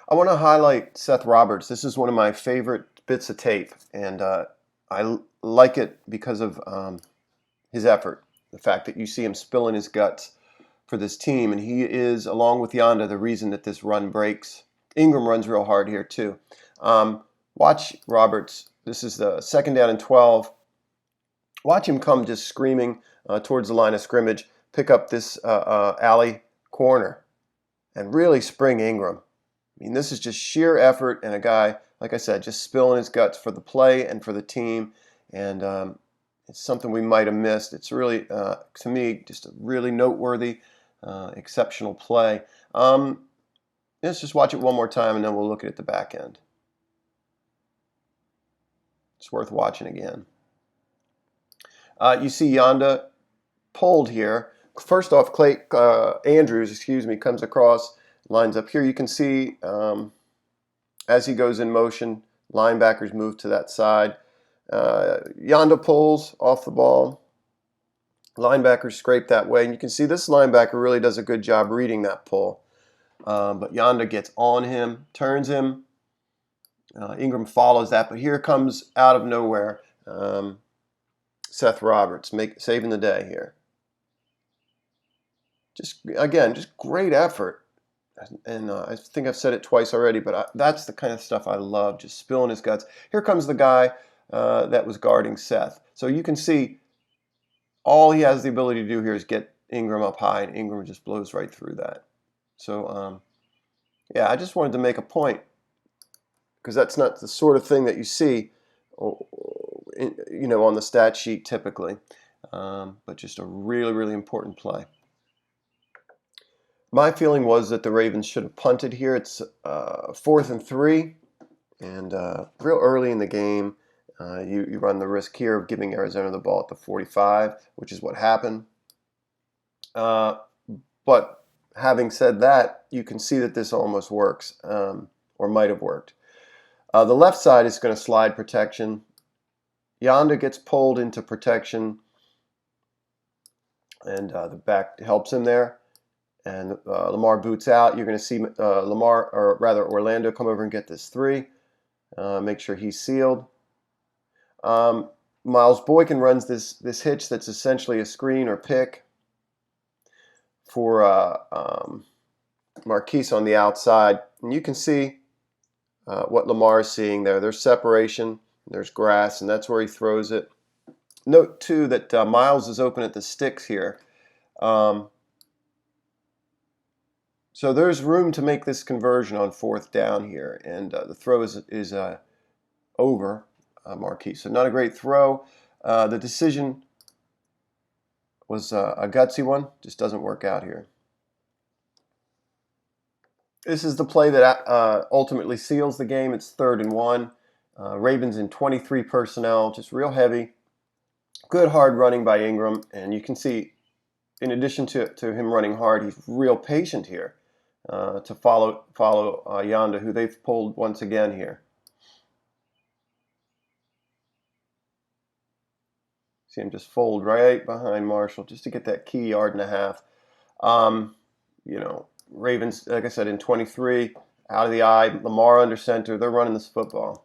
I want to highlight Seth Roberts. This is one of my favorite bits of tape, and like it because of his effort. The fact that you see him spilling his guts for this team, and he is, along with Yanda, the reason that this run breaks. Ingram runs real hard here too. Watch Roberts. This is the 2nd down and 12. Watch him come just screaming towards the line of scrimmage, pick up this alley corner, and really spring Ingram. I mean, this is just sheer effort, and a guy, like I said, just spilling his guts for the play and for the team, and it's something we might have missed. It's really, to me, just a really noteworthy, exceptional play. Let's just watch it one more time, and then we'll look at the back end. It's worth watching again. You see Yanda pulled here. First off, Andrews, comes across, lines up here. You can see as he goes in motion, linebackers move to that side. Yanda pulls off the ball. Linebackers scrape that way. And you can see this linebacker really does a good job reading that pull. But Yanda gets on him, turns him. Ingram follows that. But here comes out of nowhere Seth Roberts, saving the day here. Just great effort. And I think I've said it twice already, but that's the kind of stuff I love, just spilling his guts. Here comes the guy that was guarding Seth. So you can see all he has the ability to do here is get Ingram up high, and Ingram just blows right through that. So, yeah, I just wanted to make a point, because that's not the sort of thing that you see, on the stat sheet typically, but just a really, really important play. My feeling was that the Ravens should have punted here. It's 4th and 3, and real early in the game, you run the risk here of giving Arizona the ball at the 45, which is what happened. But having said that, you can see that this almost works, or might have worked. The left side is going to slide protection. Yanda gets pulled into protection, and the back helps him there. And Lamar boots out. You're going to see Orlando come over and get this 3. Make sure he's sealed. Miles Boykin runs this hitch that's essentially a screen or pick for Marquise on the outside. And you can see what Lamar is seeing there. There's separation, there's grass, and that's where he throws it. Note, too, that Miles is open at the sticks here. So there's room to make this conversion on 4th down here, and the throw is over Marquise. So not a great throw. The decision was a gutsy one. Just doesn't work out here. This is the play that ultimately seals the game. It's 3rd and 1. Ravens in 23 personnel, just real heavy. Good hard running by Ingram, and you can see, in addition to him running hard, he's real patient here. To follow Yanda, who they've pulled once again here. See him just fold right behind Marshall just to get that key 1.5 yards. Ravens, like I said, in 23, out of the eye, Lamar under center. They're running this football.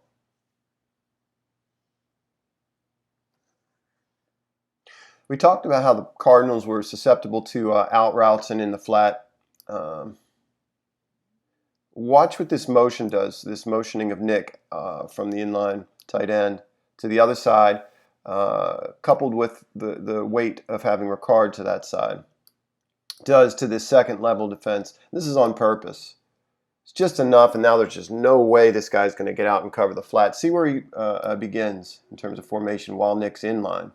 We talked about how the Cardinals were susceptible to out routes and in the flat. Watch what this motion does, this motioning of Nick from the inline tight end to the other side, coupled with the weight of having Ricard to that side, does to this second level defense. This is on purpose. It's just enough, and now there's just no way this guy's going to get out and cover the flat. See where he begins in terms of formation while Nick's in line.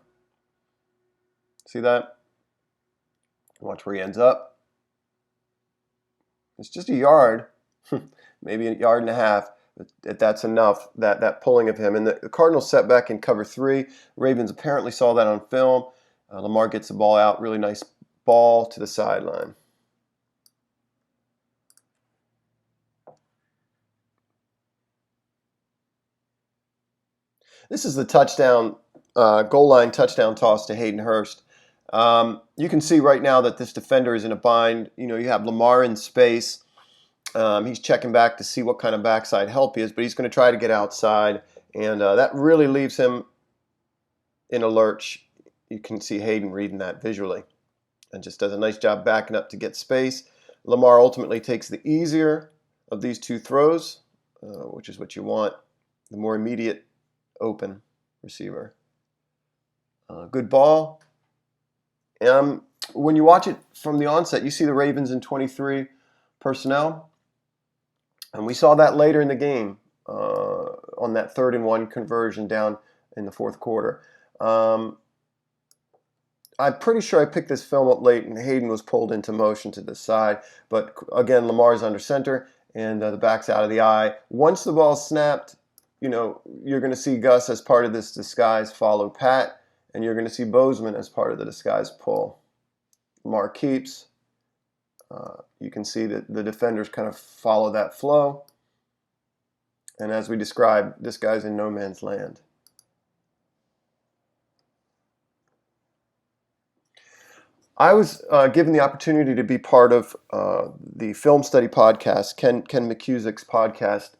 See that? Watch where he ends up. It's just a yard. Maybe 1.5 yards, but that's enough, that pulling of him. And the Cardinals set back in cover 3. Ravens apparently saw that on film. Lamar gets the ball out. Really nice ball to the sideline. This is the touchdown, goal line touchdown toss to Hayden Hurst. You can see right now that this defender is in a bind. You have Lamar in space. He's checking back to see what kind of backside help he is, but he's going to try to get outside, and that really leaves him in a lurch. You can see Hayden reading that visually and just does a nice job backing up to get space. Lamar ultimately takes the easier of these two throws, which is what you want, the more immediate open receiver. Good ball. When you watch it from the onset, you see the Ravens in 23 personnel. And we saw that later in the game on that 3rd and 1 conversion down in the 4th quarter. I'm pretty sure I picked this film up late and Hayden was pulled into motion to the side. But again, Lamar's under center and the back's out of the eye. Once the ball's snapped, you're going to see Gus as part of this disguise follow Pat, and you're going to see Bozeman as part of the disguise pull. Lamar keeps. You can see that the defenders kind of follow that flow. And as we described, this guy's in no man's land. I was given the opportunity to be part of the film study podcast, Ken McCusick's podcast,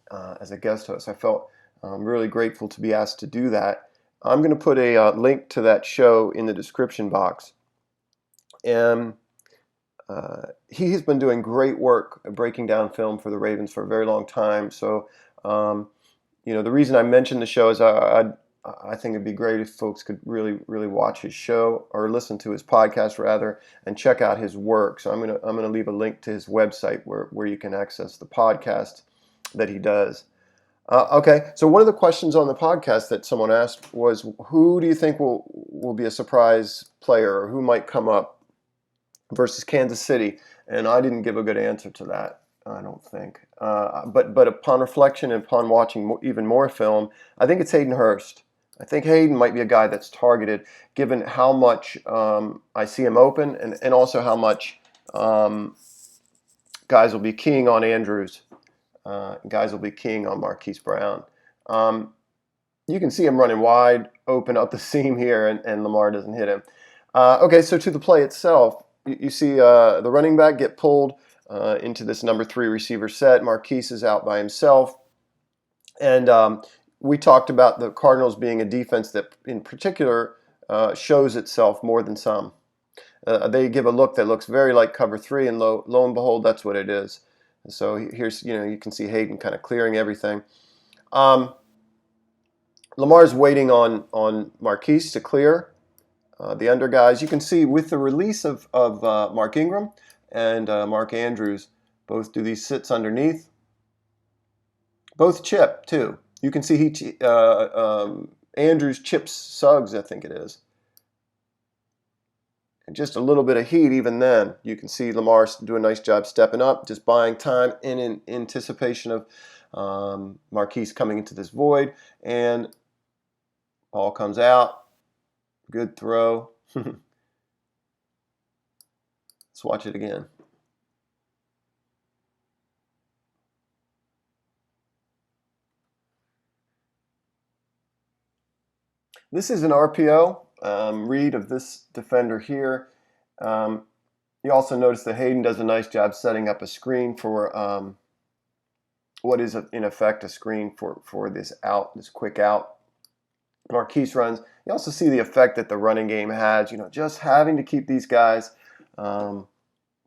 as a guest host. I felt really grateful to be asked to do that. I'm going to put a link to that show in the description box. And he has been doing great work breaking down film for the Ravens for a very long time. So, the reason I mentioned the show is I think it'd be great if folks could really, really watch his show or listen to his podcast rather, and check out his work. So I'm gonna leave a link to his website where you can access the podcast that he does. Okay, so one of the questions on the podcast that someone asked was, who do you think will be a surprise player, or who might come up versus Kansas City? And I didn't give a good answer to that, I don't think. But upon reflection and upon watching even more film, I think it's Hayden Hurst. I think Hayden might be a guy that's targeted, given how much I see him open, and also how much guys will be keying on Andrews. Guys will be keying on Marquise Brown. You can see him running wide, open up the seam here, and Lamar doesn't hit him. Okay, so to the play itself, you see the running back get pulled into this number 3 receiver set. Marquise is out by himself. And we talked about the Cardinals being a defense that in particular shows itself more than some. They give a look that looks very like cover 3, and lo and behold, that's what it is. And so here's, you can see Hayden kind of clearing everything. Lamar's waiting on Marquise to clear the under guys. You can see with the release of Mark Ingram and Mark Andrews, both do these sits underneath. Both chip, too. You can see Andrews chips Suggs, I think it is. And just a little bit of heat even then. You can see Lamar do a nice job stepping up, just buying time in anticipation of Marquise coming into this void. And ball comes out. Good throw. Let's watch it again. This is an RPO read of this defender here. You also notice that Hayden does a nice job setting up a screen for what is in effect a screen for this quick out. Marquise runs. You also see the effect that the running game has, just having to keep these guys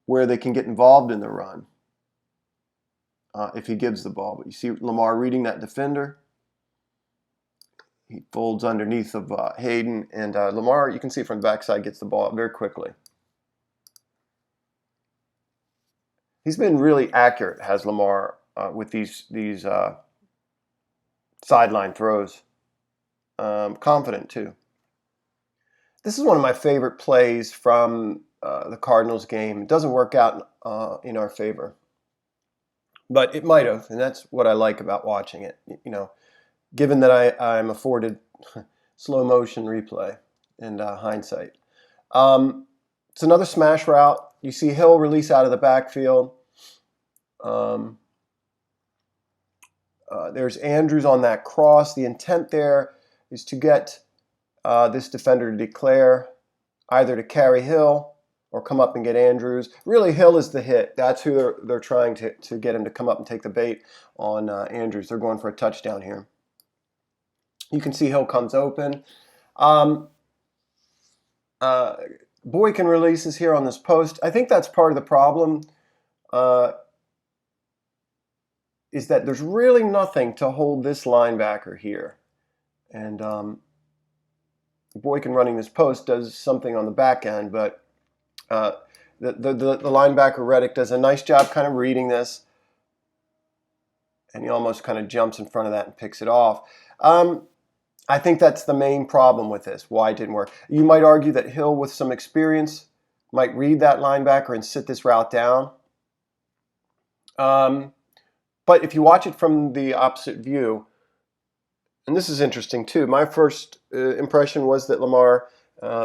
where they can get involved in the run if he gives the ball. But you see Lamar reading that defender. He folds underneath of Hayden, and Lamar, you can see from the backside, gets the ball out very quickly. He's been really accurate, has Lamar, with these sideline throws. Confident, too. This is one of my favorite plays from the Cardinals game. It doesn't work out in our favor, but it might have, and that's what I like about watching it. Given that I'm afforded slow motion replay and hindsight. It's another smash route. You see Hill release out of the backfield. There's Andrews on that cross. The intent there is to get this defender to declare, either to carry Hill or come up and get Andrews. Really, Hill is the hit. That's who they're trying to get him to come up and take the bait on Andrews. They're going for a touchdown here. You can see Hill comes open. Boykin releases here on this post. I think that's part of the problem, is that there's really nothing to hold this linebacker here. And Boykin running this post does something on the back end, but the linebacker Reddick does a nice job kind of reading this, and he almost kind of jumps in front of that and picks it off. I think that's the main problem with this, why it didn't work. You might argue that Hill, with some experience, might read that linebacker and sit this route down. But if you watch it from the opposite view, and this is interesting too, my first impression was that Lamar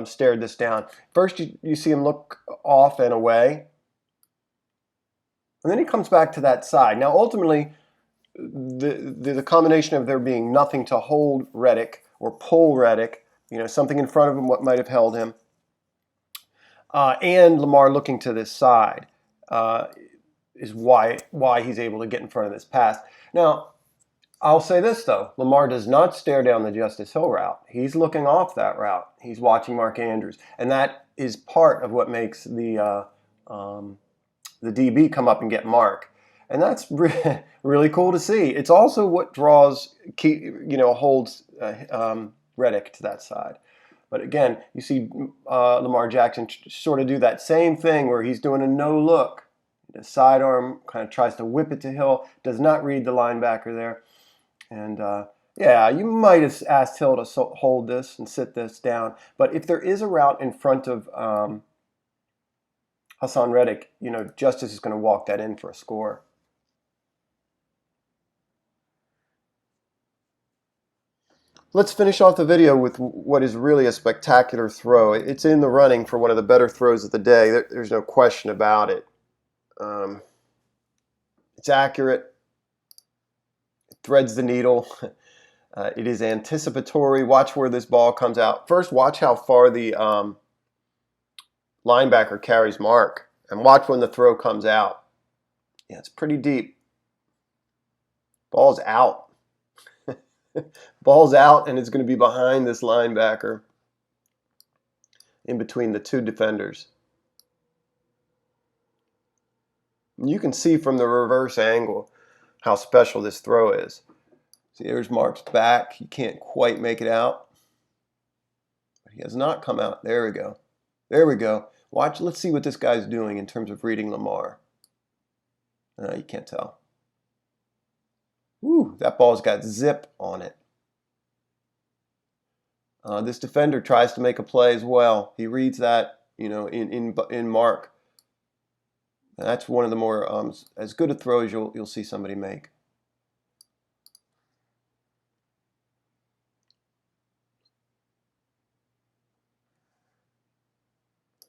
stared this down. First, you see him look off and away, and then he comes back to that side. Now, ultimately, the combination of there being nothing to hold Reddick or pull Reddick, something in front of him what might have held him, and Lamar looking to this side is why he's able to get in front of this pass. Now, I'll say this though, Lamar does not stare down the Justice Hill route. He's looking off that route. He's watching Mark Andrews, and that is part of what makes the DB come up and get Mark. And that's really cool to see. It's also what holds Reddick to that side. But again, you see Lamar Jackson sort of do that same thing where he's doing a no look. The sidearm kind of tries to whip it to Hill, does not read the linebacker there. And yeah, you might have asked Hill to hold this and sit this down. But if there is a route in front of Hassan Reddick, Justice is going to walk that in for a score. Let's finish off the video with what is really a spectacular throw. It's in the running for one of the better throws of the day. There's no question about it. It's accurate. It threads the needle. It is anticipatory. Watch where this ball comes out. First, watch how far the linebacker carries Mark. And watch when the throw comes out. Yeah, it's pretty deep. Ball's out. Ball's out, and it's going to be behind this linebacker in between the two defenders. And you can see from the reverse angle how special this throw is. See, there's Mark's back. He can't quite make it out. But he has not come out. There we go. There we go. Watch. Let's see what this guy's doing in terms of reading Lamar. You can't tell. Woo, that ball's got zip on it. This defender tries to make a play as well. He reads that, in Mark. And that's one of the more as good a throws you'll see somebody make.